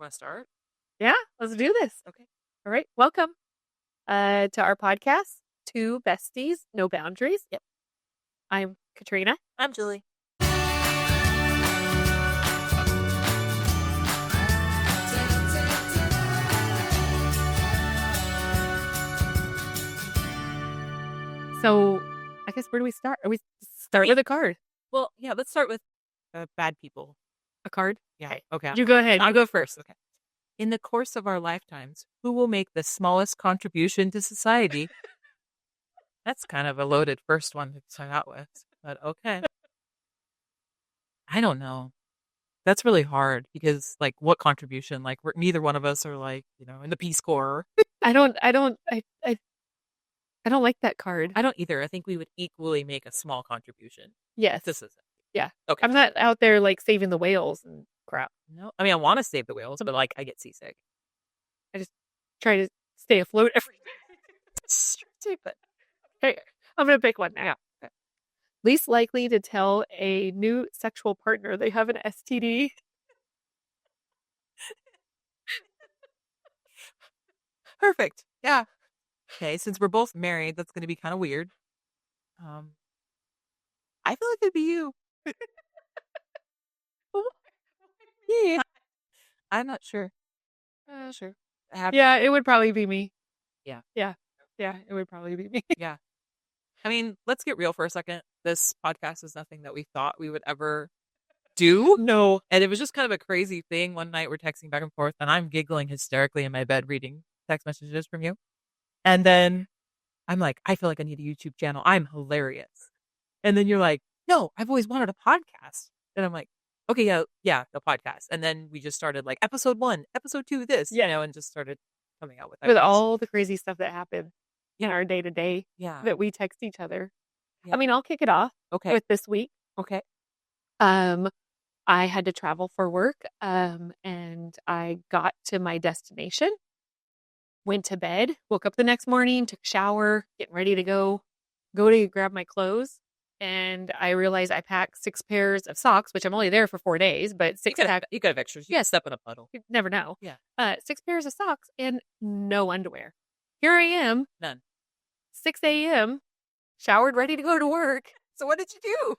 Want to start? Yeah, let's do this. Okay. All right. Welcome to our podcast, Two Besties, No Boundaries. Yep. I'm Katrina. I'm Julie. So I guess where do we start? We start with a card. Well, yeah, let's start with bad people. A card? Yeah. Okay. You go ahead. I'll go first. Okay. In the course of our lifetimes, who will make the smallest contribution to society? That's kind of a loaded first one to start out with, but okay. I don't know. That's really hard because, like, what contribution? Like, neither one of us are like, in the Peace Corps. I don't like that card. I don't either. I think we would equally make a small contribution. Yes. This is it. Yeah. Okay. I'm not out there like saving the whales and crap. No, I mean, I want to save the whales, but like, I get seasick. I just try to stay afloat every day. Stupid. Okay, I'm gonna pick one now. Okay. Least likely to tell a new sexual partner they have an STD. Perfect. Yeah. Okay, since we're both married, that's going to be kind of weird. I feel like it'd be you. Yeah. I'm not sure. Sure. Happy. Yeah, it would probably be me. Yeah. Yeah. Yeah, it would probably be me. Yeah. I mean, let's get real for a second. This podcast is nothing that we thought we would ever do. No. And it was just kind of a crazy thing. One night we're texting back and forth, and I'm giggling hysterically in my bed reading text messages from you. And then I'm like, I feel like I need a YouTube channel. I'm hilarious. And then you're like, no, I've always wanted a podcast. And I'm like, okay, yeah, the podcast. And then we just started like episode 1, episode 2, this, and just started coming out with With all the crazy stuff that happened in our day to day that we text each other. Yeah. I mean, I'll kick it off with this week. Okay. I had to travel for work, and I got to my destination, went to bed, woke up the next morning, took a shower, getting ready to go to grab my clothes. And I realized I packed 6 pairs of socks, which I'm only there for 4 days, but you could have extras. You step in a puddle. You never know. Yeah. 6 pairs of socks and no underwear. Here I am. None. 6 a.m. showered, ready to go to work. So what did you do?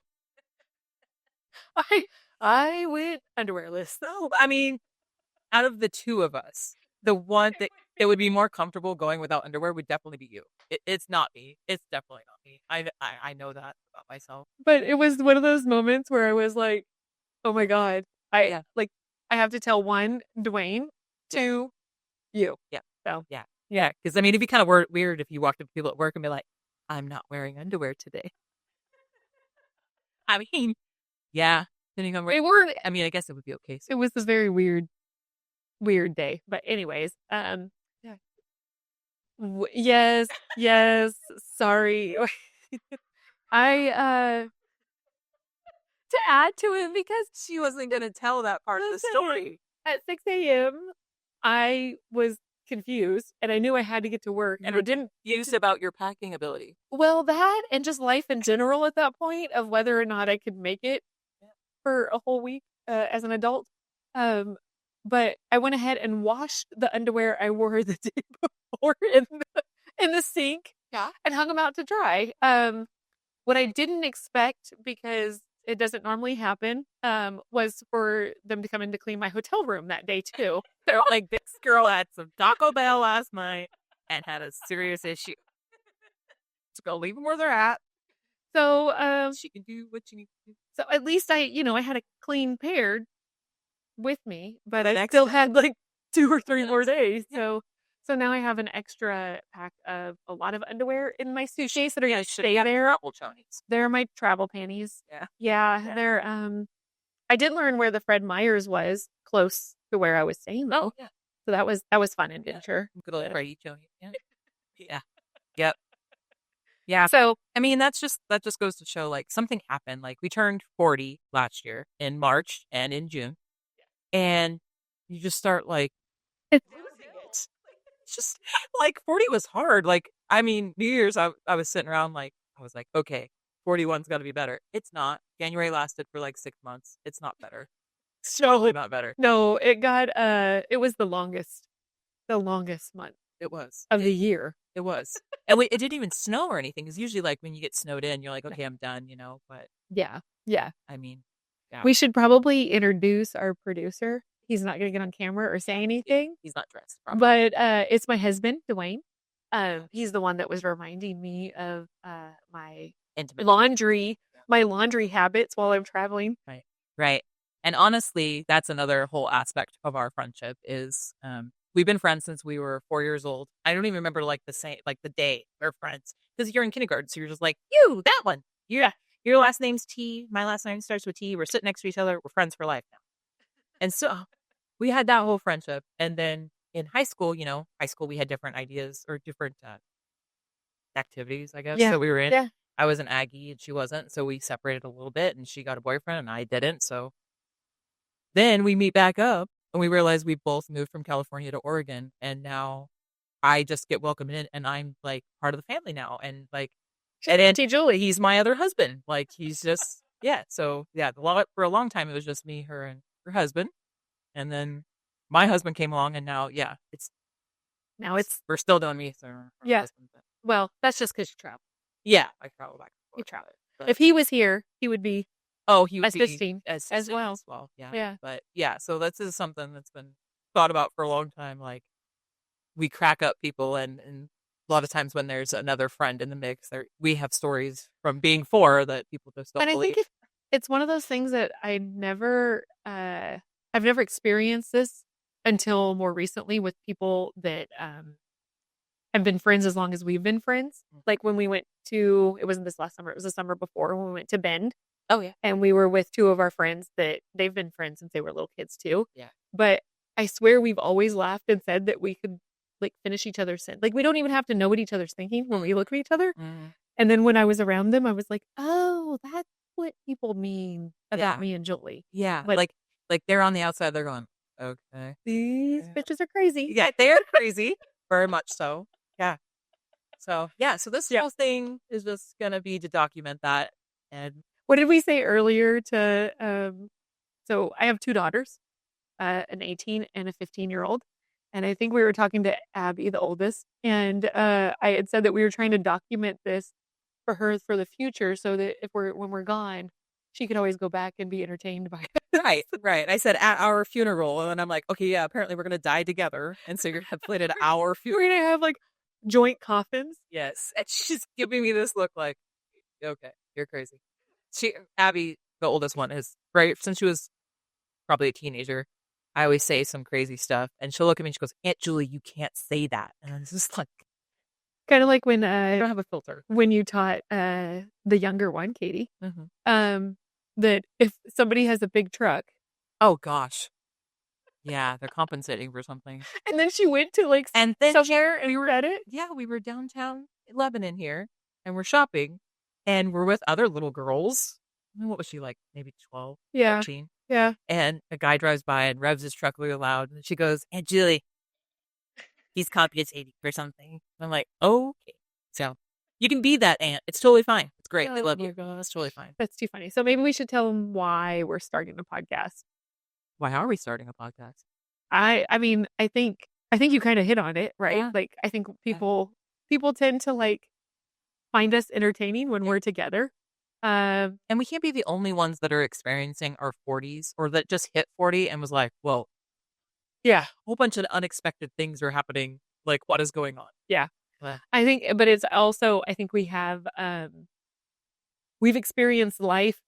I went underwearless. So, I mean, out of the two of us, the one that it would be more comfortable going without underwear would definitely be you. It's not me. It's definitely not me. I know that about myself. But it was one of those moments where I was like, oh my God. I have to tell 1, Dwayne, 2, you. Yeah. So yeah. Because I mean, it'd be kind of weird if you walked up to people at work and be like, I'm not wearing underwear today. I mean, yeah. Depending on where I mean, I guess it would be okay. So. It was a very weird day. But anyways, yes, sorry. I to add to it, because she wasn't going to tell that part of the story. At 6 a.m., I was confused, and I knew I had to get to work, and I didn't use about your packing ability. Well, that and just life in general at that point of whether or not I could make it for a whole week as an adult. But I went ahead and washed the underwear I wore the day before in the sink, and hung them out to dry. What I didn't expect, because it doesn't normally happen, was for them to come in to clean my hotel room that day too. They're like, this girl had some Taco Bell last night and had a serious issue. Just go leave them where they're at. So she can do what she needs to do. So at least I had a clean pair with me, but I still had like 2 or 3 more days. So now I have an extra pack of a lot of underwear in my suitcase that are going to stay there. They're my travel panties. Yeah. They're I did learn where the Fred Meyer's was close to where I was staying though. Yeah. So that was fun adventure. Good old Freddy Choni. Yeah. Yep. Yeah. So I mean, that just goes to show like something happened. Like we turned 40 last year in March and in June. And you just start like it's just like 40 was hard. Like, I mean, New Year's, I was sitting around like, I was like, okay, 41's got to be better. It's not. January lasted for like 6 months. It's not better. It's totally not better. No, it got it was the longest month It was. of the year. It was. And it didn't even snow or anything. It's usually like when you get snowed in, you're like, okay, I'm done, but Yeah. Yeah. I mean, yeah. We should probably introduce our producer. He's not going to get on camera or say anything. He's not dressed properly. But it's my husband, Dwayne. He's the one that was reminding me of my Intimate. my laundry habits while I'm traveling. Right. Right. And honestly, that's another whole aspect of our friendship is we've been friends since we were 4 years old. I don't even remember like the day we're friends because you're in kindergarten. So you're just like, that one. Yeah. Your last name's T. My last name starts with T. We're sitting next to each other. We're friends for life now. And so we had that whole friendship. And then in high school, we had different ideas or different activities, I guess. Yeah. So we were in. Yeah. I was an Aggie and she wasn't. So we separated a little bit and she got a boyfriend and I didn't. So then we meet back up and we realize we both moved from California to Oregon. And now I just get welcomed in and I'm like part of the family now. And like, and Auntie Julie, he's my other husband. Like he's just, yeah. So yeah, for a long time, it was just me, her, and her husband. And then my husband came along and now, yeah, we're still doing me. So yeah. Husband, well, that's just because you travel. Yeah. I travel back. You travel. If he was here, he would be. He would assisting be as well. Yeah. Yeah. But yeah, so this is something that's been thought about for a long time. Like we crack up people and a lot of times when there's another friend in the mix, we have stories from being 4 that people just don't believe. And I think it's one of those things that I've never experienced this until more recently with people that have been friends as long as we've been friends. Like when we went to, it wasn't this last summer, it was the summer before when we went to Bend. Oh yeah. And we were with 2 of our friends that they've been friends since they were little kids too. Yeah. But I swear we've always laughed and said that we could like finish each other's sentence. Like we don't even have to know what each other's thinking when we look at each other. Mm. And then when I was around them, I was like, oh, that's what people mean about me and Julie. Yeah. Like they're on the outside, they're going, okay. These bitches are crazy. Yeah, they're crazy. Very much so. Yeah. So yeah, so this whole thing is just gonna be to document that. And what did we say earlier so I have 2 daughters, an 18 and a 15-year-old. And I think we were talking to Abby, the oldest, and I had said that we were trying to document this for her for the future so that when we're gone, she could always go back and be entertained by it. Right. I said at our funeral, and I'm like, okay, yeah, apparently we're gonna die together, and so you're gonna play it at our funeral. We're gonna have like joint coffins. Yes, and she's giving me this look like, okay, you're crazy. Abby, the oldest one, is right since she was probably a teenager. I always say some crazy stuff, and she'll look at me and she goes, "Aunt Julie, you can't say that." And I'm just like, kind of like when I don't have a filter. When you taught the younger one, Katie, that if somebody has a big truck, oh gosh, yeah, they're compensating for something. And then she went to like and then somewhere and we were at it. Yeah, we were downtown Lebanon here, and we're shopping, and we're with other little girls. I mean, what was she like? Maybe 12, 13? Yeah. And a guy drives by and revs his truck really loud. And she goes, "Aunt Julie, he's compensating for something." I'm like, okay. So you can be that aunt. It's totally fine. It's great. I love you. That's totally fine. That's too funny. So maybe we should tell them why we're starting a podcast. Why are we starting a podcast? I mean, I think you kind of hit on it, right? Yeah. Like I think people tend to like find us entertaining when we're together. And we can't be the only ones that are experiencing our 40s or that just hit 40 and was like, whoa, yeah, a whole bunch of unexpected things are happening. Like, what is going on? Yeah. I think, but it's also, I think we have, we've experienced life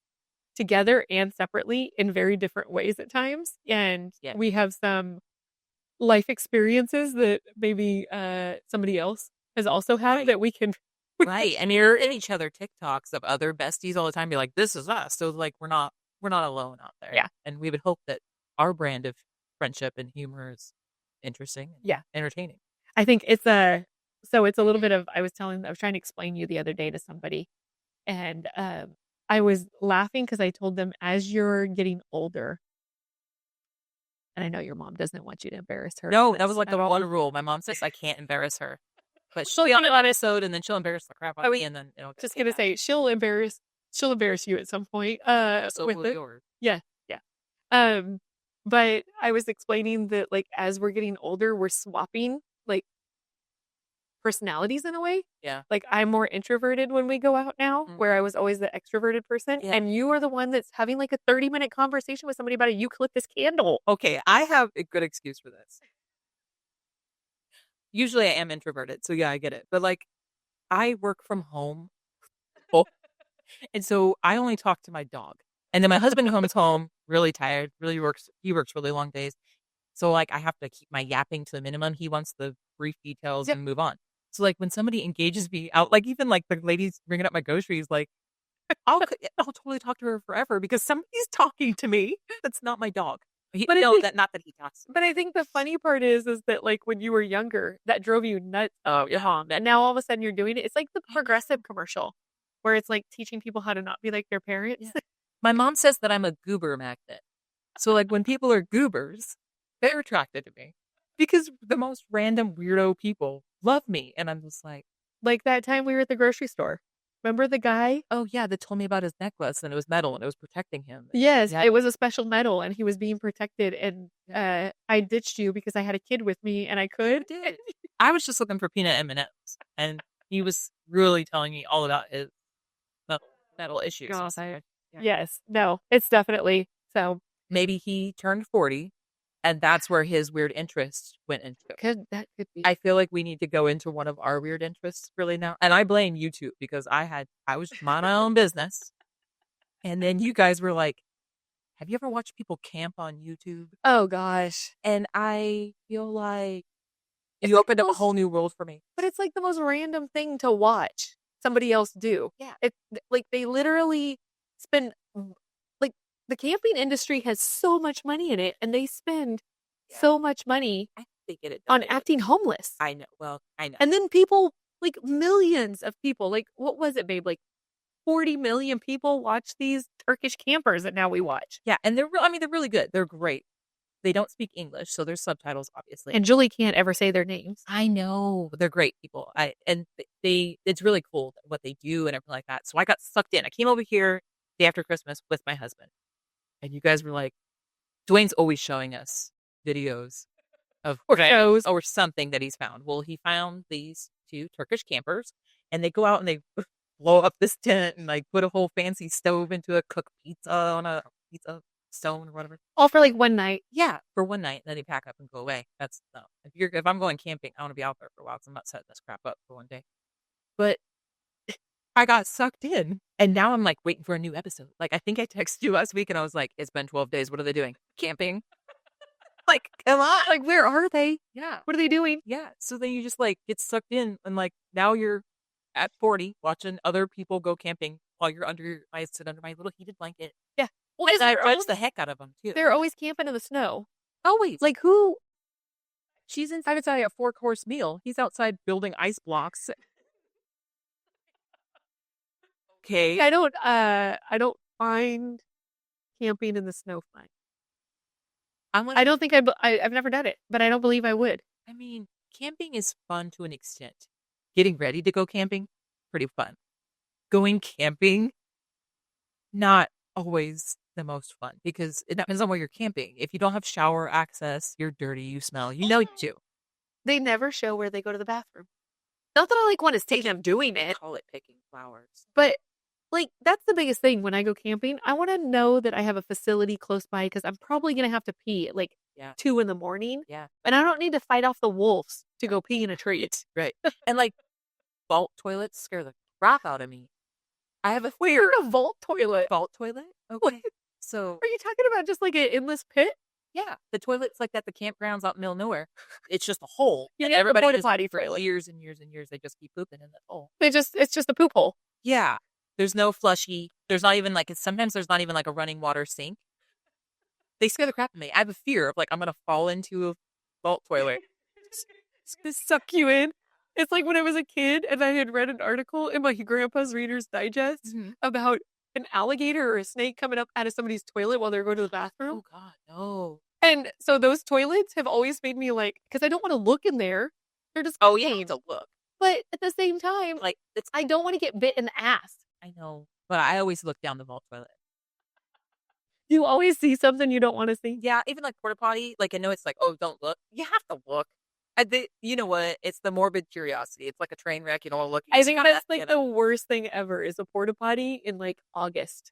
together and separately in very different ways at times. And we have some life experiences that maybe somebody else has also had that we can. Right. And you're in each other TikToks of other besties all the time. Be like, this is us. So like, we're not alone out there. Yeah. And we would hope that our brand of friendship and humor is interesting. And entertaining. I think it's a little bit of, I was trying to explain you the other day to somebody, and I was laughing because I told them as you're getting older, and I know your mom doesn't want you to embarrass her. No, that was like the one rule. My mom says I can't embarrass her. But she'll be on an episode and then she'll embarrass the crap out of me and then just gonna say she'll embarrass you at some point. So with will it. yours. Yeah. But I was explaining that, like, as we're getting older, we're swapping, like, personalities in a way. Yeah. Like, I'm more introverted when we go out now, Mm. where I was always the extroverted person, Yeah. and you are the one that's having, like, a 30-minute conversation with somebody about a eucalyptus candle. Okay, I have a good excuse for this. Usually I am introverted, so yeah, I get it. But like I work from home. Oh, and so I only talk to my dog. And then my husband comes home really tired, he works really long days. So like I have to keep my yapping to the minimum. He wants the brief details Yep. and move on. So like when somebody engages me out, like even like the ladies bringing up my groceries, like I'll totally talk to her forever because somebody's talking to me. That's not my dog. But it No, that not that he talks to me. But I think the funny part is that, like, when you were younger, that drove you nuts. Oh, yeah. And now all of a sudden you're doing it. It's like the Progressive commercial where it's like teaching people how to not be like their parents. Yeah. My mom says that I'm a goober magnet. So like when people are goobers, they're attracted to me because the most random weirdo people love me, and I'm just like, Like that time we were at the grocery store. Remember the guy? oh yeah, they told me about his necklace and it was metal and it was protecting him. Yes, Yeah, it was a special metal and he was being protected and I ditched you because I had a kid with me and I could. did. I was just looking for peanut M&Ms, and he was really telling me all about his metal, metal issues. Gosh, Yeah. yes. No, it's definitely so Maybe he turned 40, and that's where his weird interest went into. could be. I feel like we need to go into one of our weird interests really now. And I blame YouTube because I was minding my own business. And then you guys were like, have you ever watched people camp on YouTube? Oh gosh. And I feel like It's you like opened the up a most whole new world for me. But it's like the most random thing to watch somebody else do. Yeah. Like they literally spend like the camping industry has so much money in it and they spend so much money I think they get it on done. acting homeless. I know. Well, I know. And then people, like millions of people, like what was it, babe? Like 40 million people watch these Turkish campers that now we watch. Yeah. And I mean, they're really good. They're great. They don't speak English, so there's subtitles, obviously. And Julie can't ever say their names. I know. They're great people. It's really cool what they do and everything like that. So I got sucked in. I came over here day after Christmas with my husband. And you guys were like, Dwayne's always showing us videos of Shows. or something that he's found. Well, he found these two Turkish campers and they go out and they blow up this tent and like put a whole fancy stove into a cook pizza on a pizza stone or whatever. All for like one night. Yeah, for one night, and then they pack up and go away. That's no. If I'm going camping, I want to be out there for a while. So I'm not setting this crap up for one day. But I got sucked in, and now I'm like waiting for a new episode. Like I think I texted you last week, and I was like, "It's been 12 days. What are they doing? Camping? Like, come on! Like, where are they? Yeah, What are they doing? yeah." So then you just like get sucked in, and like now you're at 40 watching other people go camping while you're I sit under my little heated blanket. Yeah. Well, And I judge the heck out of them too. they're always camping in the snow. Always. Like who? She's inside a 4-course meal. He's outside building ice blocks. Okay. I don't find camping in the snow fun. I'm like, I don't think I've never done it, but I don't believe I would. I mean, camping is fun to an extent. Getting ready to go camping, pretty fun. Going camping, not always the most fun because it depends on where you're camping. If you don't have shower access, you're dirty, you smell, you know you do. They never show where they go to the bathroom. Not that I like want to see them doing it, Call it picking flowers. but like that's the biggest thing when I go camping. I want to know that I have a facility close by because I'm probably gonna have to pee at like 2 a.m. Yeah. And I don't need to fight off the wolves to go pee in a tree. Right. And like vault toilets scare the crap out of me. I have a Weird, a vault toilet. vault toilet. Okay. So Are you talking about just like an endless pit? yeah, the toilet's like at the campgrounds out in the middle of nowhere. It's just a hole. Yeah, And the everybody porta just, potty for toilet. years and years and years, they just keep pooping in that hole. It's just a poop hole. Yeah. There's no flushy. There's not even like, sometimes there's not even like a running water sink. They scare the crap out of me. I have a fear of like, I'm going to fall into a vault toilet. It's gonna suck you in. It's like when I was a kid and I had read an article in my grandpa's Reader's Digest about an alligator or a snake coming up out of somebody's toilet while they're going to the bathroom. Oh, God, no. And so those toilets have always made me like, because I don't want to look in there. They're just Oh, yeah, to look. But at the same time, Like, I don't want to get bit in the ass. I know. But I always look down the vault toilet. You always see something you don't want to see. Yeah, even like porta potty, like I know it's like, oh, don't look. You have to look. You know what? It's the morbid curiosity. It's like a train wreck. You don't want to look. I think that's like the worst thing ever is a porta potty in like August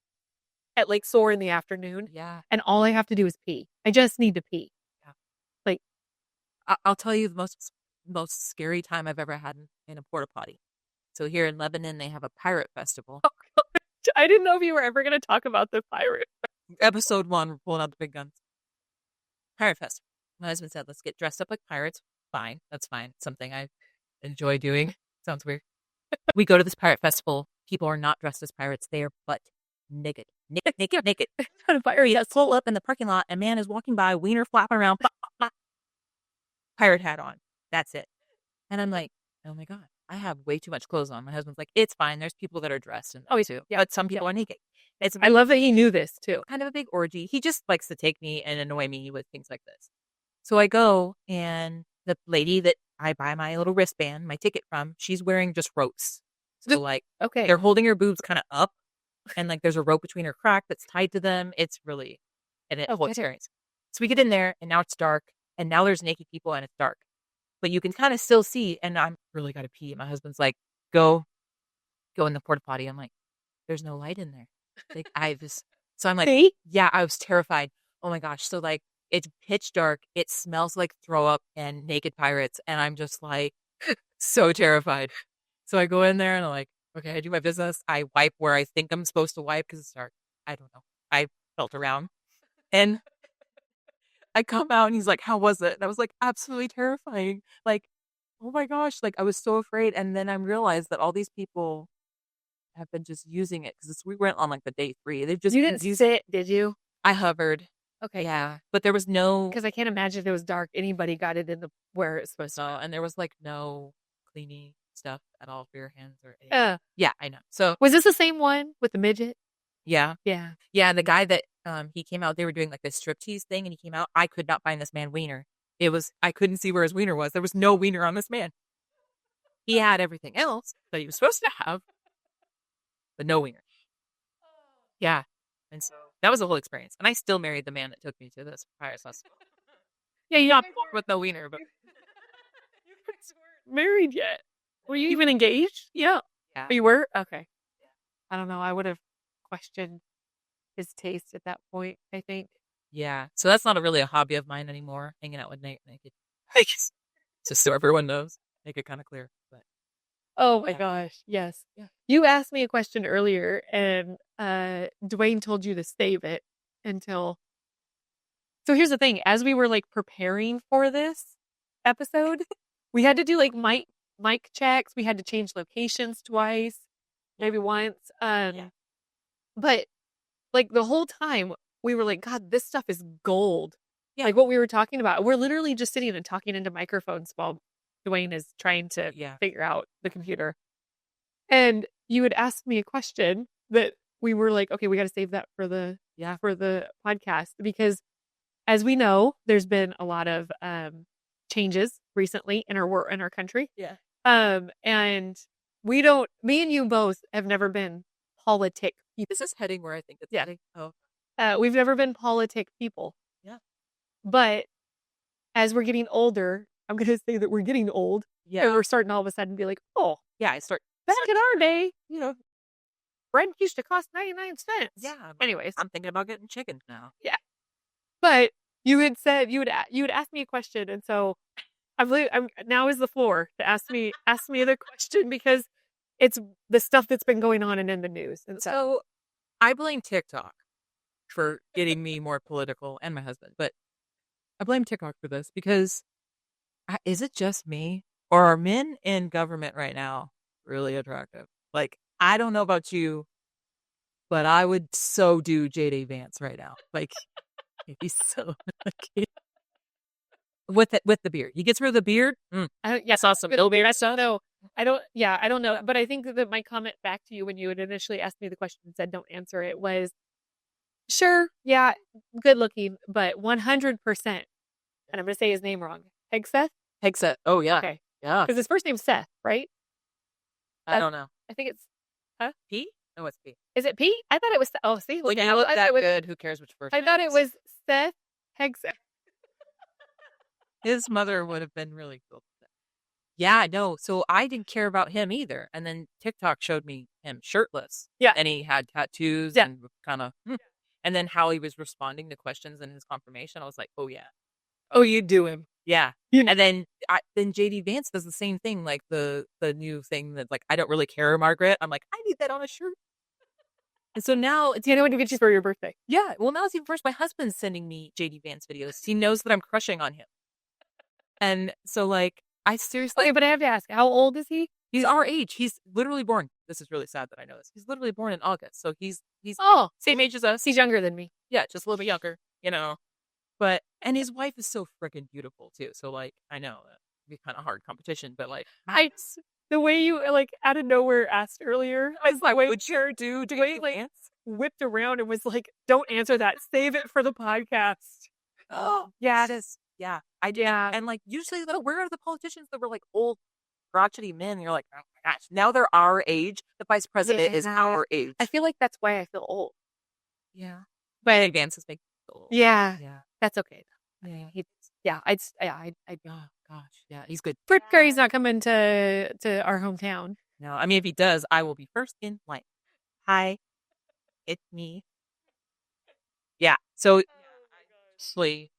at like 4 in the afternoon. Yeah. And all I have to do is pee. I just need to pee. Yeah. Like, I'll tell you the most scary time I've ever had in a porta potty. So here in Lebanon, they have a pirate festival. oh gosh, I didn't know if you were ever going to talk about the pirate. Episode 1, we're pulling out the big guns. Pirate festival. My husband said, let's get dressed up like pirates. Fine. That's fine. Something I enjoy doing. Sounds weird. We go to this pirate festival. People are not dressed as pirates. They are butt naked. Naked. On a pirate. He pull up in the parking lot. A man is walking by, wiener flapping around. Pirate hat on. That's it. And I'm like, oh my God, I have way too much clothes on. My husband's like, it's fine. There's people that are dressed in that too. Yeah, but some people are naked. I love that he knew this too. Kind of a big orgy. He just likes to take me and annoy me with things like this. So I go, and the lady that I buy my little wristband, my ticket from, she's wearing just ropes. So like, okay, they're holding her boobs kind of up, and like there's a rope between her crack that's tied to them. It's really a whole experience. So we get in there, and now it's dark, and now there's naked people, and it's dark. But you can kind of still see, and I'm really got to pee. My husband's like, go in the porta potty. I'm like, there's no light in there. Like so I'm like, see? Yeah, I was terrified. Oh my gosh. So like, it's pitch dark. It smells like throw up and naked pirates. And I'm just like, so terrified. So I go in there and I'm like, okay, I do my business. I wipe where I think I'm supposed to wipe because it's dark. I don't know. I felt around. And I come out and he's like, how was it? And I was like, absolutely terrifying. Like, oh my gosh. Like, I was so afraid. And then I realized that all these people have been just using it because we went on like the day 3. They've just You didn't use it, did you? I hovered. Okay. Yeah. But there was no, because I can't imagine if it was dark, anybody got it in the where it's supposed to. And there was like no cleaning stuff at all for your hands or anything. Yeah, I know. So was this the same one with the midget? Yeah. Yeah. Yeah. The guy that he came out, they were doing like this striptease thing, and he came out. I could not find this man wiener. I couldn't see where his wiener was. There was no wiener on this man. He had everything else that he was supposed to have, but no wiener. Yeah. And so that was a whole experience. And I still married the man that took me to this pirate festival. Yeah, you're not with no wiener, but you guys weren't married yet. Were you even engaged? Yeah. Oh, you were? Okay. Yeah. I don't know. I would have questioned his taste at that point, I think. Yeah. So that's not really a hobby of mine anymore, hanging out with naked. Just so everyone knows. Make it kind of clear. But oh my gosh. Yes. Yeah. You asked me a question earlier, and Dwayne told you to save it until. So here's the thing. As we were like preparing for this episode, we had to do like mic checks. We had to change locations twice, maybe once. But like the whole time we were like, God, this stuff is gold. Yeah. Like what we were talking about. We're literally just sitting and talking into microphones while Dwayne is trying to figure out the computer. And you had asked me a question that we were like, okay, we got to save that for the podcast, because as we know, there's been a lot of changes recently in our country. Yeah. And me and you both have never been politic people. Is this heading where I think it's heading? Oh. We've never been politic people. Yeah. But as we're getting older, I'm going to say that we're getting old. Yeah. And we're starting all of a sudden to be like, oh, yeah, back in our day, bread used to cost 99 cents. Yeah. Anyways. I'm thinking about getting chicken now. Yeah. But you had said you would ask me a question, and so I'm now is the floor to ask me the question, because it's the stuff that's been going on and in the news. And so I blame TikTok for getting me more political, and my husband, but I blame TikTok for this because is it just me, or are men in government right now really attractive? Like, I don't know about you, but I would so do J.D. Vance right now. Like, if he's so with the beard, he gets rid of the beard. Saw some ill beard. I don't know. But I think that my comment back to you when you had initially asked me the question and said don't answer it was, sure, yeah, good looking, but 100%. And I'm going to say his name wrong. Hegseth. Oh yeah. Okay. Yeah. Because his first name's Seth, right? I don't know. I think it's P. No, it's P. Is it P? I thought it was. Oh, see, When look you out. look I thought that it was. good, who cares which first I name thought it it is? was Seth Hegsa. His mother would have been really cool. Yeah, no. So I didn't care about him either. And then TikTok showed me him shirtless. Yeah. And he had tattoos Yeah. and kind of. And then how he was responding to questions in his confirmation, I was like, oh, yeah. Oh, you do him. Yeah. You know. And then JD Vance does the same thing, like the new thing that like I don't really care, Margaret. I'm like, I need that on a shirt. And so now it's You know what to get you for your birthday. yeah. Well, now it's even first. My husband's sending me JD Vance videos. He knows that I'm crushing on him. And so like I seriously Okay, but I have to ask, how old is he? he's our age. He's literally born. This is really sad that I know this. He's literally born in August. So he's Oh, same age as us. he's younger than me. Yeah, just a little bit younger, you know. But and his wife is so freaking beautiful too. So like I know that would be kind of hard competition, but like The way you like out of nowhere asked earlier, I was like, would you do Wait, like, dance? whipped around and was like, "Don't answer that. Save it for the podcast." Oh, yeah, it is. Yeah, I do. Yeah. And like usually, though, where are the politicians that were like old, crotchety men? And you're like, oh my gosh, now they're our age. The vice president is our age. I feel like that's why I feel old. Yeah, But advances make you feel old. yeah, Yeah, that's okay. yeah. Oh gosh, yeah, he's good. Fred Curry's not coming to our hometown. No, I mean if he does, I will be first in line. Hi, it's me. Yeah, so actually,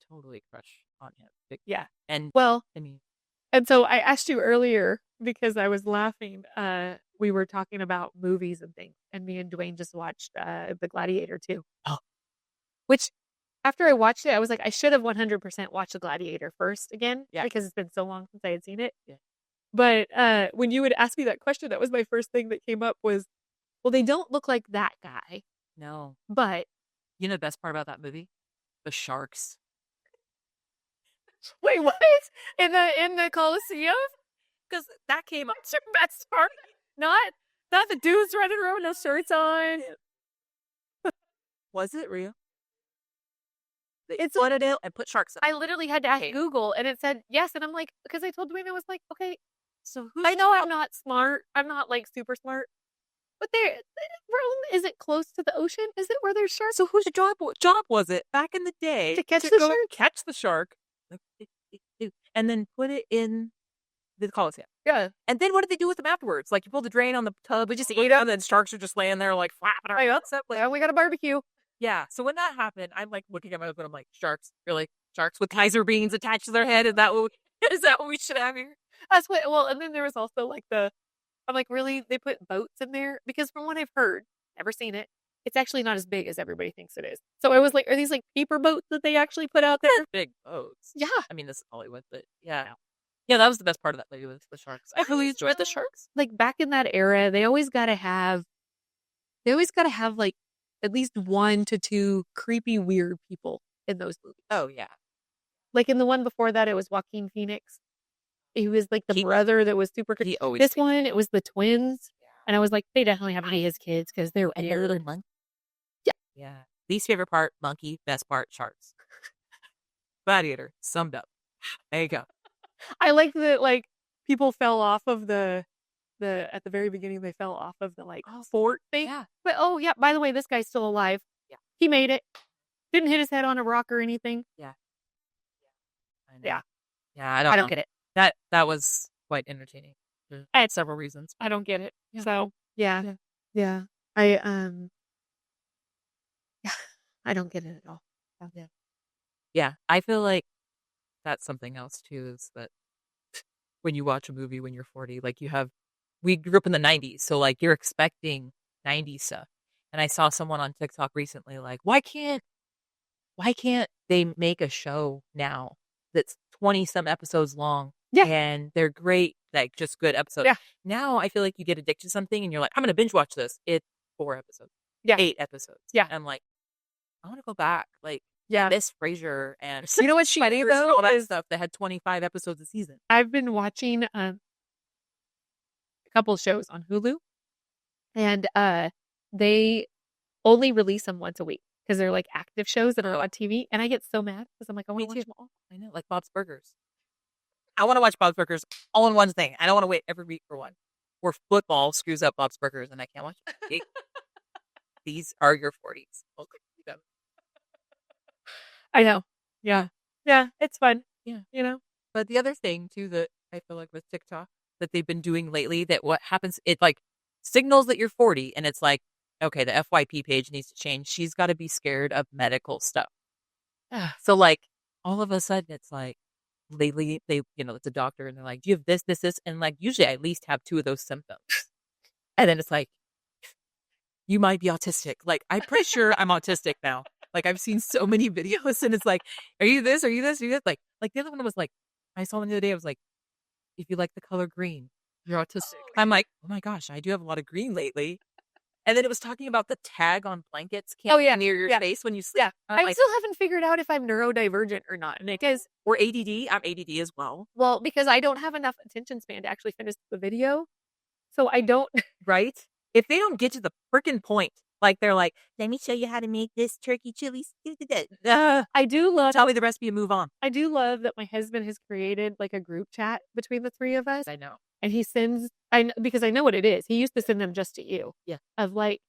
totally crush on him. Yeah. And Well, I mean, and so I asked you earlier because I was laughing. We were talking about movies and things, and me and Dwayne just watched The Gladiator 2. Oh. Which after I watched it, I was like, I should have 100% watched The Gladiator first again. Yeah. Because it's been so long since I had seen it. Yeah. But when you would ask me that question, that was my first thing that came up was, well, they don't look like that guy. no. But You know the best part about that movie? The sharks. wait, what? In the Coliseum? Because that came up. That's your best part. Not the dudes running around with no shirts on. Was it real? They It's flooded it and put sharks in it. I literally had to ask Okay. Google, and it said yes, and I'm like, because I told Dwayne, I was like, okay, So who? I know I'm not smart, I'm not like super smart, but Rome isn't close to the ocean, is it? Where there's sharks? So whose job was it back in the day To catch the go shark? catch the shark, and then put it in the Coliseum? Yeah, And then what did they do with them afterwards? Like you pull the drain on the tub, we just ate them, and then sharks are just laying there like flapping around. well, we got a barbecue. Yeah. So when that happened, I'm like looking at my husband. I'm like, sharks, really? Sharks with Kaiser beans attached to their head? Is that what we should have here? That's what. Well, and then there was also like I'm like, really? They put boats in there? Because from what I've heard, never seen it, it's actually not as big as everybody thinks it is. So I was like, are these like paper boats that they actually put out there? Big boats. Yeah. I mean, this is Hollywood, but yeah. Yeah, that was the best part of that movie was the sharks. I really enjoyed the sharks. Like back in that era, they always got to have like at least 1 to 2 creepy, weird people in those movies. Oh yeah. Like in the one before that, it was Joaquin Phoenix. He was like the brother that was super creepy. This one, it was the twins. Yeah. And I was like, they definitely have to be his kids because they're weird. Yeah. Yeah. Least favorite part, monkey. Best part, sharks. Gladiator, summed up. There you go. I like that like people fell off of the at the very beginning they fell off of the like fort thing. Yeah. But oh yeah, by the way, this guy's still alive. Yeah. He made it. Didn't hit his head on a rock or anything. Yeah. I know. Yeah. Yeah, I don't get it. That was quite entertaining for several reasons. I don't get it. Yeah. So yeah. Yeah. Yeah. I I don't get it at all. Yeah. Yeah. I feel like that's something else too, is that when you watch a movie when you're 40, like we grew up in the 90s, so like you're expecting 90s stuff. And I saw someone on TikTok recently like, why can't they make a show now that's 20 some episodes long? Yeah. And they're great, like just good episodes. Yeah. Now I feel like you get addicted to something and you're like, I'm gonna binge watch this. It's 4 episodes. Yeah. 8 episodes. Yeah. And I'm like, I want to go back. Like, yeah. Miss Frasier and you know what's funny though? All that stuff that had 25 episodes a season. I've been watching a couple shows on Hulu, and they only release them once a week because they're like active shows that are on TV, and I get so mad because I'm like, I want to watch them all. I know, like Bob's Burgers. I want to watch Bob's Burgers all in one thing. I don't want to wait every week for one. or football screws up Bob's Burgers and I can't watch it. These are your 40s. Welcome to them. I know. Yeah. Yeah, it's fun. Yeah. You know? But the other thing too that I feel like with TikTok that they've been doing lately, that what happens, it like signals that you're 40 and it's like, okay, the FYP page needs to change. She's got to be scared of medical stuff. So like all of a sudden it's like lately they, it's a doctor and they're like, do you have this? And like usually I at least have two of those symptoms. And then it's like, you might be autistic. Like, I'm pretty sure I'm autistic now. Like, I've seen so many videos, and it's like, are you this? Are you this? Are you this? Like the other one was like, I saw one the other day. I was like, if you like the color green, you're autistic. I'm like, oh my gosh, I do have a lot of green lately. And then it was talking about the tag on blankets can't be near your face when you sleep. Yeah, I still haven't figured out if I'm neurodivergent or not, because or ADD. I'm ADD as well. Well, because I don't have enough attention span to actually finish the video, so I don't. Right? If they don't get to the freaking point, like they're like, let me show you how to make this turkey chili. I do love. Tell me the recipe and move on. I do love that my husband has created like a group chat between the three of us. I know. And he sends, because I know what it is. He used to send them just to you. Yeah. Of like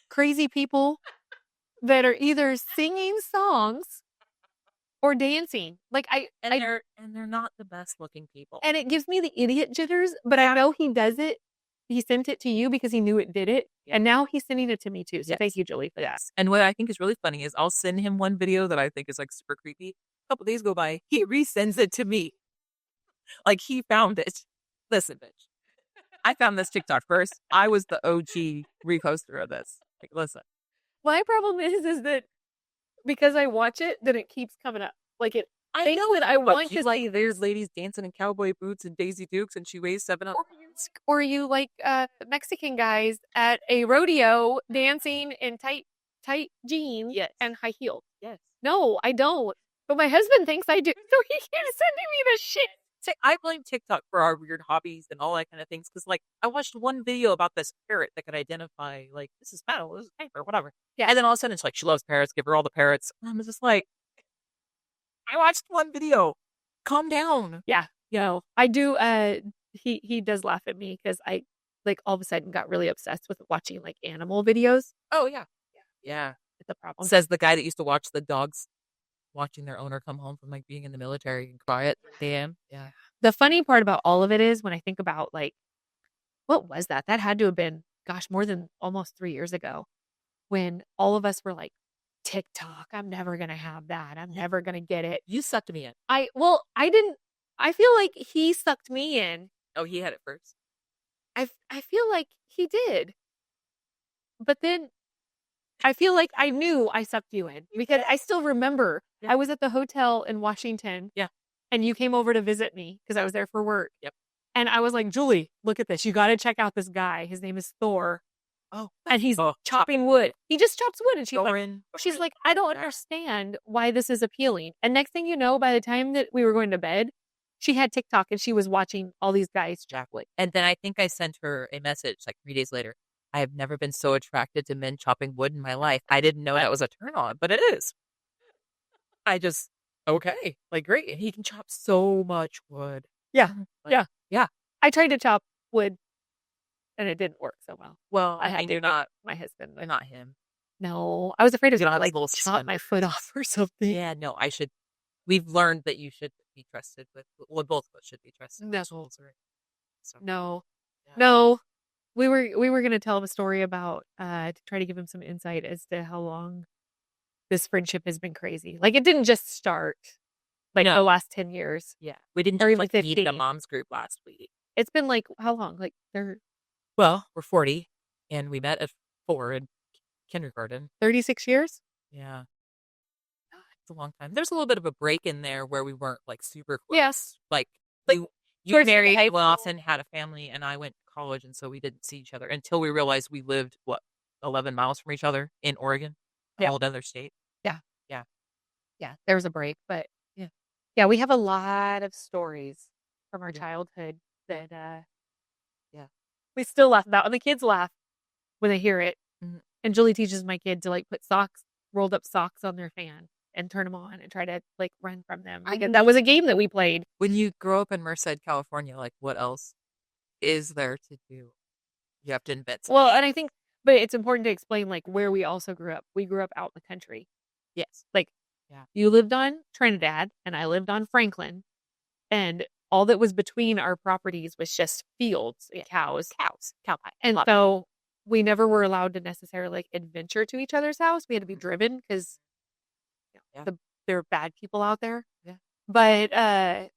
crazy people that are either singing songs or dancing. Like they're not the best looking people. And it gives me the idiot jitters, but I know he does it. He sent it to you because he knew it did it. Yeah. And now he's sending it to me too. So thank you, Julie, for that. And what I think is really funny is I'll send him one video that I think is like super creepy. A couple days go by, he resends it to me. Like he found it. Listen, bitch. I found this TikTok first. I was the OG reposter of this. Like, listen. My problem is that because I watch it, then it keeps coming up. Like it. I know that I want to like. There's ladies dancing in cowboy boots and Daisy Dukes, and she weighs 700. Or you like Mexican guys at a rodeo dancing in tight jeans and high heels. Yes. No, I don't. But my husband thinks I do, so he keeps sending me this shit. I blame TikTok for our weird hobbies and all that kind of things because, like, I watched one video about this parrot that could identify, like, this is metal, this is paper, whatever. Yeah. And then all of a sudden it's like, she loves parrots, give her all the parrots. I'm just like, I watched one video. Calm down. Yeah. I do. He does laugh at me because I, like, all of a sudden got really obsessed with watching, like, animal videos. Oh, yeah. Yeah. It's a problem. Says the guy that used to watch the dogs watching their owner come home from like being in the military and quiet. Damn. Yeah. The funny part about all of it is when I think about like, what was that? That had to have been, gosh, more than almost 3 years ago when all of us were like, TikTok, I'm never going to have that. I'm never going to get it. You sucked me in. I didn't, I feel like he sucked me in. Oh, he had it first. I feel like he did. But then I feel like I knew I sucked you in because I still remember I was at the hotel in Washington. Yeah. And you came over to visit me because I was there for work. Yep. And I was like, Julie, look at this. You got to check out this guy. His name is Thor. Oh. And he's chopping wood. He just chops wood. And she's like, I don't understand why this is appealing. And next thing you know, by the time that we were going to bed, she had TikTok and she was watching all these guys chop wood. And then I think I sent her a message like 3 days later. I have never been so attracted to men chopping wood in my life. I didn't know that was a turn on, but it is. I just, okay, like great. And he can chop so much wood. Yeah. Like, yeah. I tried to chop wood and it didn't work so well. Well, I had to not my husband. Not him. No, I was afraid it was going to like chop my foot off or something. Yeah, no, we've learned that you should be trusted with, well, both of us should be trusted. No. So, no. No. We were going to tell him a story about, to try to give him some insight as to how long this friendship has been crazy. Like it didn't just start like the last 10 years. Yeah. We didn't or even like meet at a mom's group last week. It's been like, how long? Like we're 40 and we met at 4 in kindergarten. 36 years? Yeah. It's a long time. There's a little bit of a break in there where we weren't like super close. Yes. Like you married, went off and had a family, and I went to college, and so we didn't see each other until we realized we lived 11 miles from each other in Oregon, a whole other state. Yeah. There was a break, but yeah, we have a lot of stories from our childhood that we still laugh about, and the kids laugh when they hear it. Mm-hmm. And Julie teaches my kid to like put rolled up socks on their fan and turn them on and try to like run from them. That was a game that we played. When you grow up in Merced, California, like what else is there to do? You have to invent some Well, shit. and I think, but it's important to explain like where we also grew up. We grew up out in the country. Yes. Like Yeah. you lived on Trinidad and I lived on Franklin, and all that was between our properties was just fields and cows. Cow pie. And Love it. so we never were allowed to necessarily like adventure to each other's house. We had to be driven because Yeah. there were bad people out there. Yeah. But Yeah.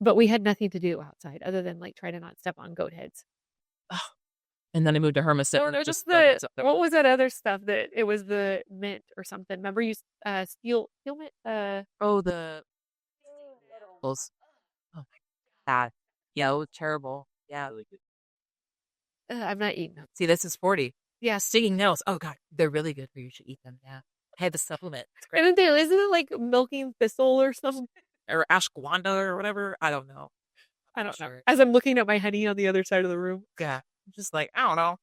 but we had nothing to do outside other than like try to not step on goat heads. And then I moved to Hermoset. No, And no, just just the the what was that other stuff that it was the mint or something? Remember you steel mint? the Skittles. Oh my god. Yeah, it was terrible. Yeah. I'm not eating them. See, this is 40. Yeah, Stinging nails. Oh god, they're really good for you. You should eat them. Yeah. I had the supplement. It's great. isn't it like milking thistle or something? Or ashwagandha or whatever. I don't know. I don't know. Sure. As I'm looking at my honey on the other side of the room. Yeah. I'm just like, I don't know.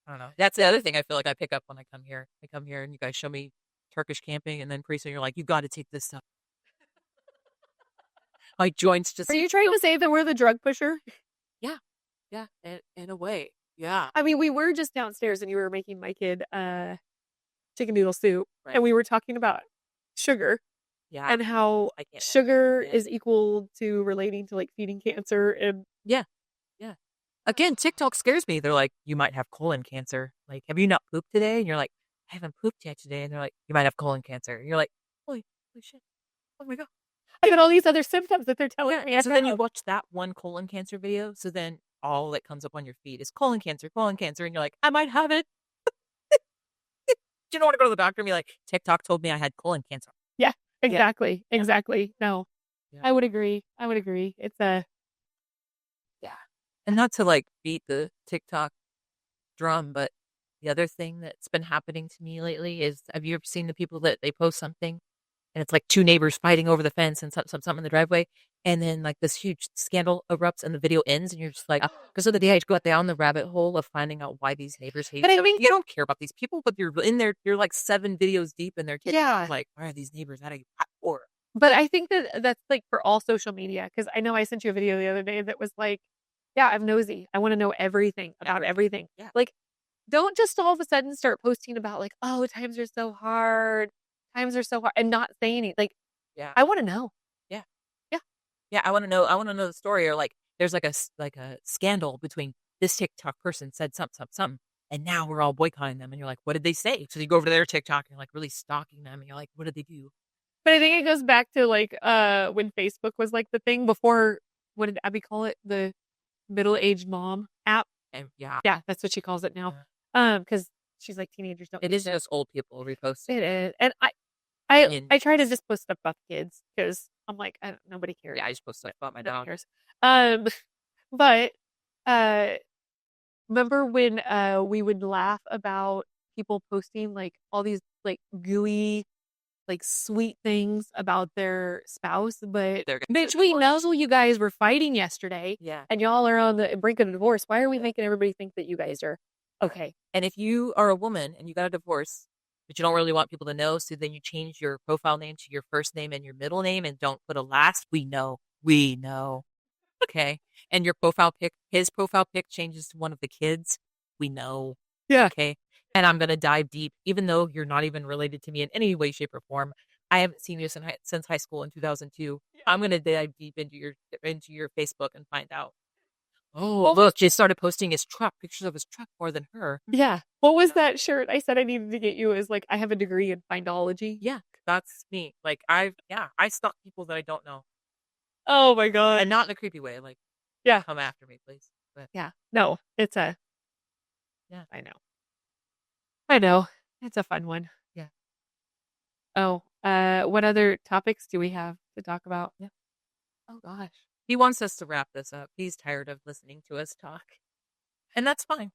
I don't know. That's the other thing I feel like I pick up when I come here. I come here and you guys show me Turkish camping, and then pretty soon you're like, you got to take this stuff. My joints just. Are you trying to say that we're the drug pusher? Yeah. Yeah. In a way. Yeah. I mean, we were just downstairs and you were making my kid chicken noodle soup, Right. and we were talking about sugar. Yeah. And how I can't sugar is equal to relating to like feeding cancer and yeah. Yeah. Again, TikTok scares me. They're like, you might have colon cancer. Like, have you not pooped today? And you're like, I haven't pooped yet today. And they're like, you might have colon cancer. And you're like, holy shit. Oh my God. I got all these other symptoms that they're telling me. So then you watch that one colon cancer video. So then all that comes up on your feed is colon cancer. And you're like, I might have it. You don't want to go to the doctor and be like, TikTok told me I had colon cancer. Yeah, exactly. Yeah. Exactly. No, yeah. I would agree. It's a. Yeah. And not to like beat the TikTok drum, but the other thing that's been happening to me lately is, have you ever seen the people that they post something and it's like two neighbors fighting over the fence and something in the driveway, and then like this huge scandal erupts and the video ends, and you're just like, because of the day I go down the rabbit hole of finding out why these neighbors hate. But I mean, you don't care about these people, but you're in there. You're like 7 videos deep, and they're like, why are these neighbors at a war? But I think that that's like for all social media, because I know I sent you a video the other day that was like, yeah, I'm nosy. I want to know everything about everything. Yeah. Like, don't just all of a sudden start posting about like, oh, times are so hard, and not say anything. Like, yeah, I want to know. Yeah, yeah, yeah. I want to know. I want to know the story, or like, there's like a scandal between this TikTok person said something, and now we're all boycotting them. And you're like, what did they say? So you go over to their TikTok and you're like really stalking them, and you're like, what did they do? But I think it goes back to like when Facebook was like the thing before. What did Abby call it? The middle-aged mom app. And yeah, that's what she calls it now. Because she's like, teenagers don't. It is just old people reposting. It is, and I try to just post stuff about the kids because I'm like, nobody cares. Yeah, I just post stuff about my dog. Cares. But remember when we would laugh about people posting like all these like gooey, like sweet things about their spouse, but bitch, we know you guys were fighting yesterday. Yeah. And y'all are on the brink of divorce. Why are we making everybody think that you guys are okay? And if you are a woman and you got a divorce, but you don't really want people to know, so then you change your profile name to your first name and your middle name and don't put a last. We know. Okay. And your profile pic, his profile pic changes to one of the kids. We know. Yeah. Okay. And I'm going to dive deep, even though you're not even related to me in any way, shape, or form. I haven't seen you since high school in 2002. Yeah. I'm going to dive deep into your Facebook and find out. Oh, look, she started posting pictures of his truck more than her. Yeah. What was that shirt I said I needed to get you? Is like, I have a degree in findology. Yeah, that's me. Like, I stalk people that I don't know. Oh my God. And not in a creepy way. Like, yeah, come after me, please. But, yeah. No, it's a. Yeah. I know. It's a fun one. Yeah. Oh, what other topics do we have to talk about? Yeah. Oh gosh. He wants us to wrap this up. He's tired of listening to us talk. And that's fine.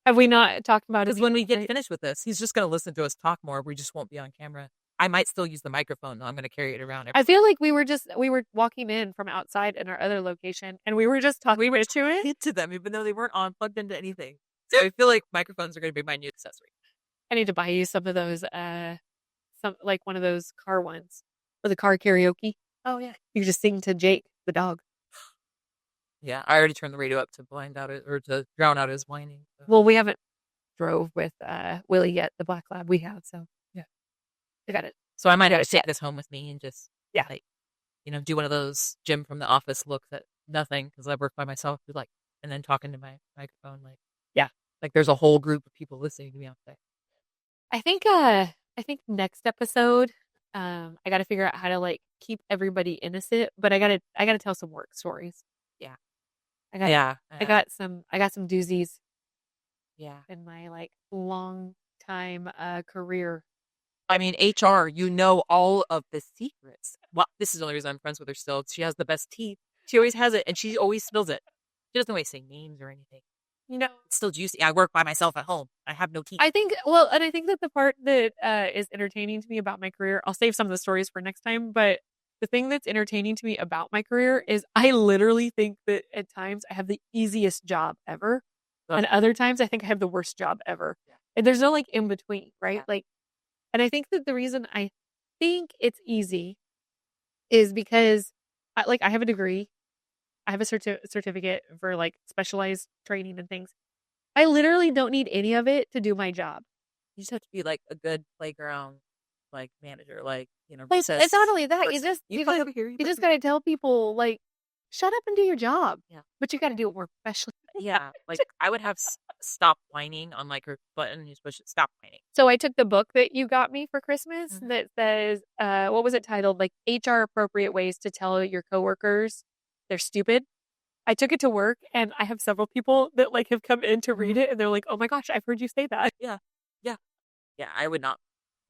Have we not talked about it? Because when we get finished with this, he's just going to listen to us talk more. We just won't be on camera. I might still use the microphone, though. I'm going to carry it around. I feel like we were walking in from outside in our other location, and we were just talking. We were to them, even though they weren't plugged into anything. So I feel like microphones are going to be my new accessory. I need to buy you some of those, like one of those car ones, for the car karaoke. Oh yeah, you just sing to Jake the dog. Yeah, I already turned the radio up to to drown out his whining. So. Well, we haven't drove with Willie yet, the black lab we have, so Yeah. I got it. So I might have to take this home with me and just Yeah. like, do one of those Jim from The Office looks at nothing because I work by myself, like, and then talking to my microphone, like, Yeah. like there's a whole group of people listening to me out there. I think next episode, I got to figure out how to like keep everybody innocent, but I gotta tell some work stories. Yeah. I got some doozies. Yeah. In my like long time career. I mean, HR, all of the secrets. Well, this is the only reason I'm friends with her still. She has the best teeth. She always has it, and she always spills it. She doesn't always say names or anything. It's still juicy. I work by myself at home. I have no teeth. I think that the part that is entertaining to me about my career, I'll save some of the stories for next time, but the thing that's entertaining to me about my career is I literally think that at times I have the easiest job ever. And other times I think I have the worst job ever. Yeah. And there's no like in between, right? Yeah. Like, and I think that the reason I think it's easy is because I have a degree. I have a certificate for like specialized training and things. I literally don't need any of it to do my job. You just have to be like a good playground like manager, like, like, it's not only that, you just got to tell people like, shut up and do your job. Yeah. But you got to do it more professionally. Yeah. Like I would have stop whining on like her button and you push it, stop whining. So I took the book that you got me for Christmas that says, what was it titled? Like HR appropriate ways to tell your coworkers they're stupid. I took it to work and I have several people that like have come in to read it and they're like, oh my gosh, I've heard you say that. Yeah. Yeah. Yeah. I would not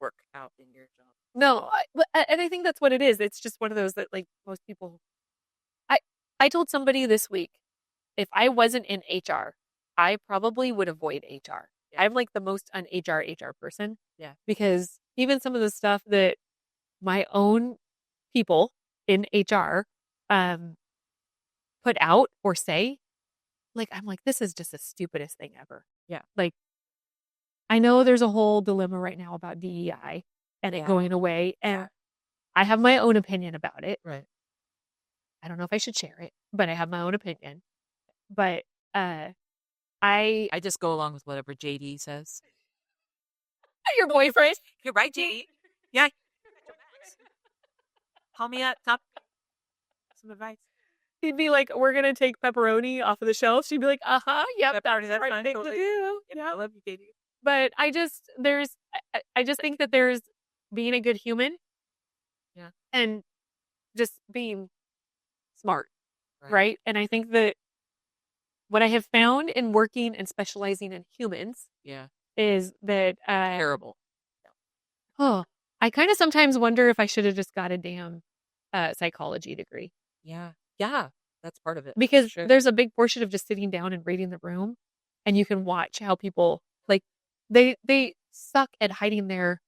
work out in your job. No. And I think that's what it is. It's just one of those that like most people, I told somebody this week, if I wasn't in HR, I probably would avoid HR. Yeah. I'm like the most HR person. Yeah. Because even some of the stuff that my own people in HR put out or say, like, I'm like, this is just the stupidest thing ever. Yeah. Like, I know there's a whole dilemma right now about DEI and it going away. And I have my own opinion about it. Right. I don't know if I should share it, but I have my own opinion. But I just go along with whatever JD says. Your boyfriend? You're right, JD. Yeah. Call me up. Top. Some advice. He'd be like, we're going to take pepperoni off of the shelf. She'd be like, yep, that's the right thing to do. Yeah, I love you, JD. But I just think that there's being a good human. Yeah. And just being smart. Right? And I think that what I have found in working and specializing in humans is that terrible. Oh, I kind of sometimes wonder if I should have just got a damn psychology degree. Yeah. Yeah. That's part of it. Because there's a big portion of just sitting down and reading the room and you can watch how people like they suck at hiding their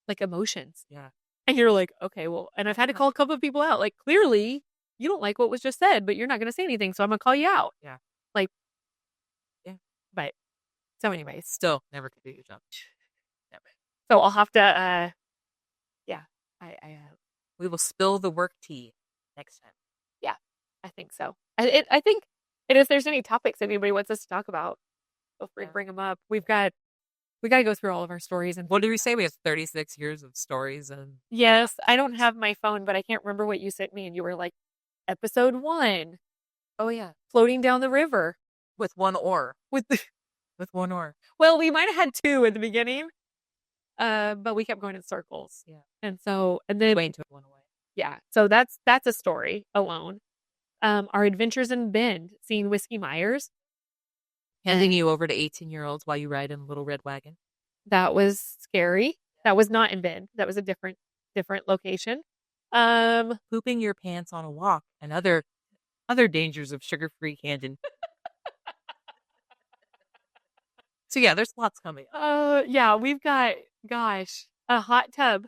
like emotions. Yeah. And you're like, okay, well, and I've had to call a couple of people out. Like, clearly you don't like what was just said, but you're not going to say anything. So I'm going to call you out. Yeah. Like, yeah. But so anyways. Still never could do your job. Never. So I'll have to, we will spill the work tea next time. Yeah, I think so. I think, and if there's any topics anybody wants us to talk about, feel free to bring them up. We got to go through all of our stories. And what did we say? We have 36 years of stories. And yes, I don't have my phone, but I can't remember what you sent me. And you were like, episode 1. Oh yeah. Floating down the river. With one oar. With one oar. Well, we might have had 2 at the beginning. But we kept going in circles. Yeah. And then Dwayne took one away. Yeah. So that's a story alone. Our adventures in Bend, seeing Whiskey Myers. Handing you over to 18-year-olds while you ride in a little red wagon. That was scary. That was not in Bend. That was a different location. Pooping your pants on a walk and other dangers of sugar-free Camden. So yeah, there's lots coming. Yeah, we've got a hot tub.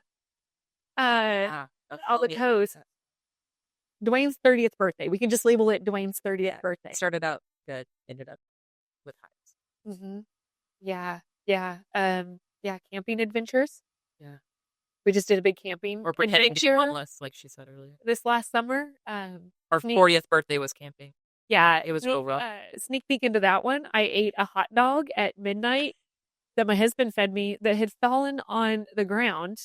On the coast. Dwayne's 30th birthday. We can just label it Dwayne's 30th birthday. Started out good, ended up with hives. Mm-hmm. Yeah. Camping adventures. Yeah. We just did a big camping. Or pretending to be homeless, like she said earlier. This last summer. Our 40th birthday was camping. Yeah, It was real rough. sneak peek into that one. I ate a hot dog at midnight that my husband fed me that had fallen on the ground,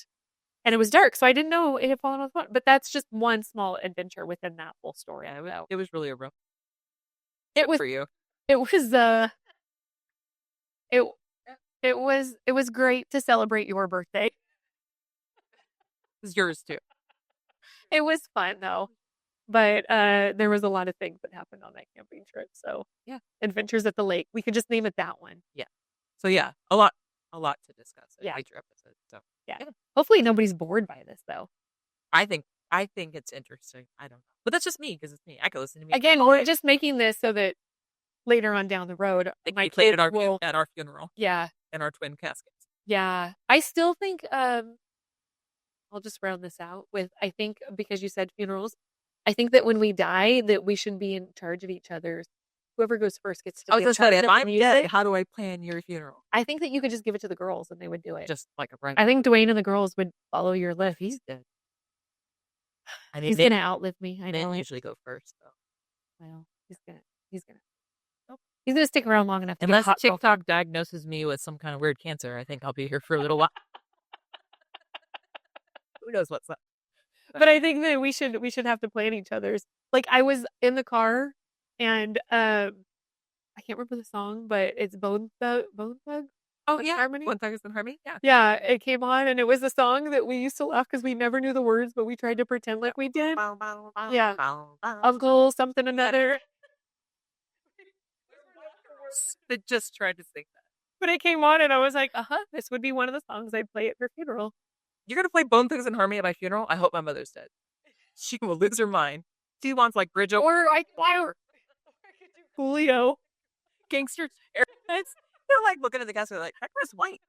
and it was dark, so I didn't know it had fallen on the ground. But that's just one small adventure within that whole story. Yeah, So it was really a rough. it Good was for you. it was it it was great to celebrate your birthday. It was yours too. It was fun though. But there was a lot of things that happened on that camping trip. So Yeah. Adventures at the Lake. We could just name it that one. Yeah. So yeah, a lot to discuss in Yeah. future episodes. So Yeah. yeah. Hopefully nobody's bored by this though. I think it's interesting. I don't know, but that's just me because it's me. I could listen to me Again, we're just making this so that later on down the road, my played kids will. at our funeral. Yeah. And our twin caskets. Yeah. I still think I'll just round this out with I think because you said funerals, I think that when we die that we should be in charge of each other's. Whoever goes first gets to I be was in charge if of I'm the dead, music. how do I plan your funeral? I think that you could just give it to the girls and they would do it. Just like a friend. I think Dwayne and the girls would follow your list. He's dead. I mean, He's gonna outlive me. I know. Men usually go first, though. Well, he's gonna stick around long enough to Unless get hot TikTok diagnoses me with some kind of weird cancer, I think I'll be here for a little while. Who knows what's up? But I think that we should have to plan each other's. Like I was in the car and I can't remember the song, but it's Bone Thug. Oh yeah, Harmony. One Thug is in Harmony. Yeah, yeah. It came on, and it was a song that we used to laugh because we never knew the words, but we tried to pretend like we did. Yeah, Uncle something another. They just tried to sing that. But it came on, and I was like, this would be one of the songs I'd play at her funeral. You're gonna play Bone Thugs and Harmony at my funeral? I hope my mother's dead. She will lose her mind. She wants like Bridge Over. Or I could do Coolio. Gangster Airheads. They're like looking at the casket like, that was white.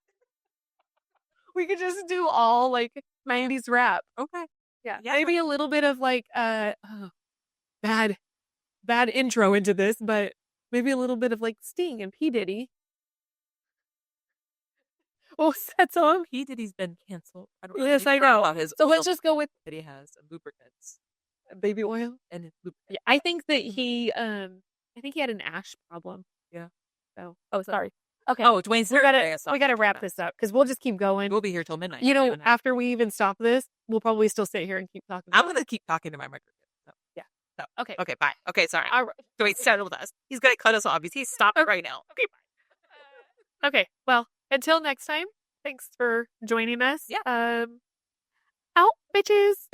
We could just do all like 90s rap. Okay. Yeah. Maybe a little bit of like bad intro into this, but maybe a little bit of like Sting and P. Diddy. What was that song? P. Diddy's been canceled. Yes, I know. About his so let's just go with that he has lubricants. Baby oil and yeah, I think that he had an ash problem. Yeah. So sorry. Okay. Oh, Dwayne's we gotta wrap this up because we'll just keep going. We'll be here till midnight. You know, after we even stop this, we'll probably still sit here and keep talking. I'm gonna keep talking to my microphone. So. Yeah. So okay. Okay. Bye. Okay. Sorry. All right. Dwayne settle with us. He's gonna cut us off. He's stopping right now. Okay. Bye. Okay. Well, until next time. Thanks for joining us. Yeah. Out, bitches.